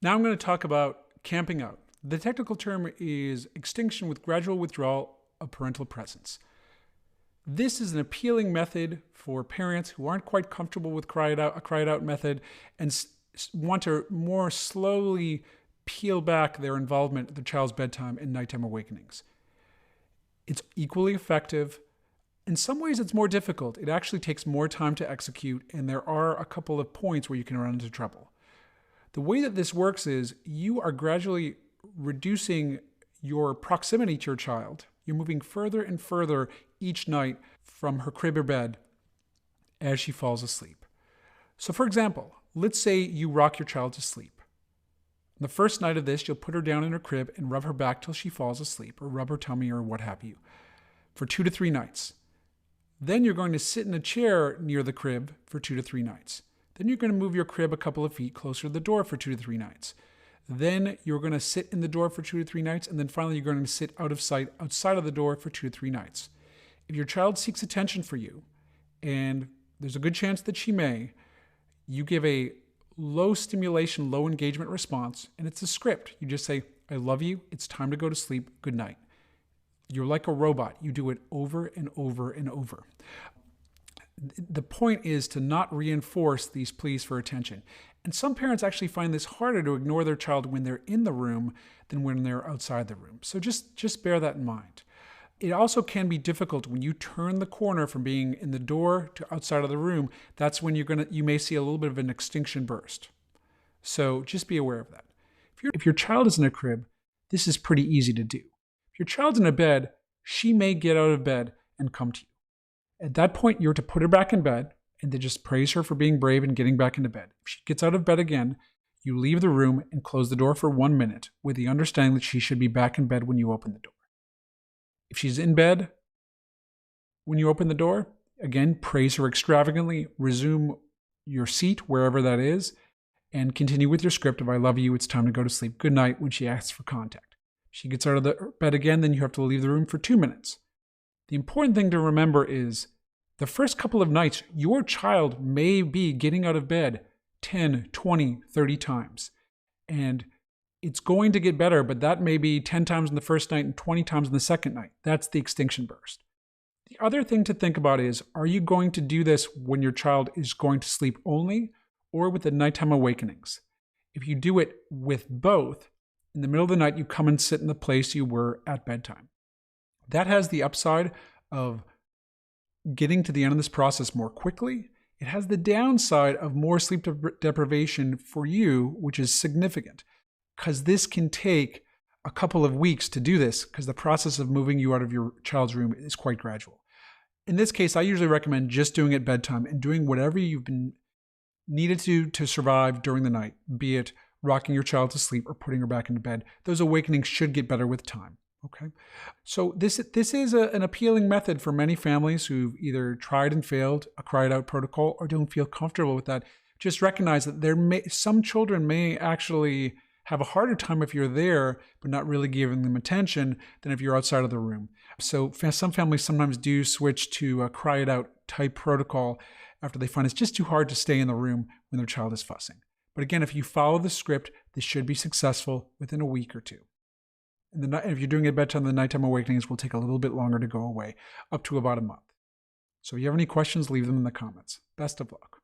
Now I'm going to talk about camping out. The technical term is extinction with gradual withdrawal of parental presence. This is an appealing method for parents who aren't quite comfortable with a cry it out method and want to more slowly peel back their involvement at the child's bedtime and nighttime awakenings. It's equally effective. In some ways, it's more difficult. It actually takes more time to execute, and there are a couple of points where you can run into trouble. The way that this works is you are gradually reducing your proximity to your child. You're moving further and further each night from her crib or bed as she falls asleep. So for example, let's say you rock your child to sleep. The first night of this, you'll put her down in her crib and rub her back till she falls asleep, or rub her tummy or what have you, for 2 to 3 nights. Then you're going to sit in a chair near the crib for 2 to 3 nights. Then you're going to move your crib a couple of feet closer to the door for 2 to 3 nights. Then you're going to sit in the door for 2 to 3 nights, and then finally you're going to sit out of sight outside of the door for 2 to 3 nights. If your child seeks attention for you, and there's a good chance that she may, you give a low stimulation, low engagement response, and it's a script. You just say, I love you, it's time to go to sleep, good night. You're like a robot. You do it over and over and over. The point is to not reinforce these pleas for attention. And some parents actually find this harder to ignore their child when they're in the room than when they're outside the room. So just bear that in mind. It also can be difficult when you turn the corner from being in the door to outside of the room. That's when you may see a little bit of an extinction burst. So just be aware of that. If your child is in a crib, this is pretty easy to do. If your child's in a bed, she may get out of bed and come to you. At that point, you're to put her back in bed and to just praise her for being brave and getting back into bed. If she gets out of bed again, you leave the room and close the door for 1 minute with the understanding that she should be back in bed when you open the door. If she's in bed when you open the door, again, praise her extravagantly, resume your seat wherever that is, and continue with your script of I love you, it's time to go to sleep, good night when she asks for contact. If she gets out of the bed again, then you have to leave the room for 2 minutes. The important thing to remember is the first couple of nights, your child may be getting out of bed 10, 20, 30 times. And it's going to get better, but that may be 10 times in the first night and 20 times in the second night. That's the extinction burst. The other thing to think about is, are you going to do this when your child is going to sleep only or with the nighttime awakenings? If you do it with both, in the middle of the night, you come and sit in the place you were at bedtime. That has the upside of getting to the end of this process more quickly. It has the downside of more sleep deprivation for you, which is significant, because this can take a couple of weeks to do this, because the process of moving you out of your child's room is quite gradual. In this case, I usually recommend just doing it bedtime and doing whatever you've been needed to survive during the night, be it rocking your child to sleep or putting her back into bed. Those awakenings should get better with time. Okay, so this is an appealing method for many families who've either tried and failed a cry it out protocol or don't feel comfortable with that. Just recognize that some children may actually have a harder time if you're there, but not really giving them attention than if you're outside of the room. So some families sometimes do switch to a cry it out type protocol after they find it's just too hard to stay in the room when their child is fussing. But again, if you follow the script, this should be successful within a week or two. And if you're doing it at bedtime, the nighttime awakenings will take a little bit longer to go away, up to about a month. So if you have any questions, leave them in the comments. Best of luck.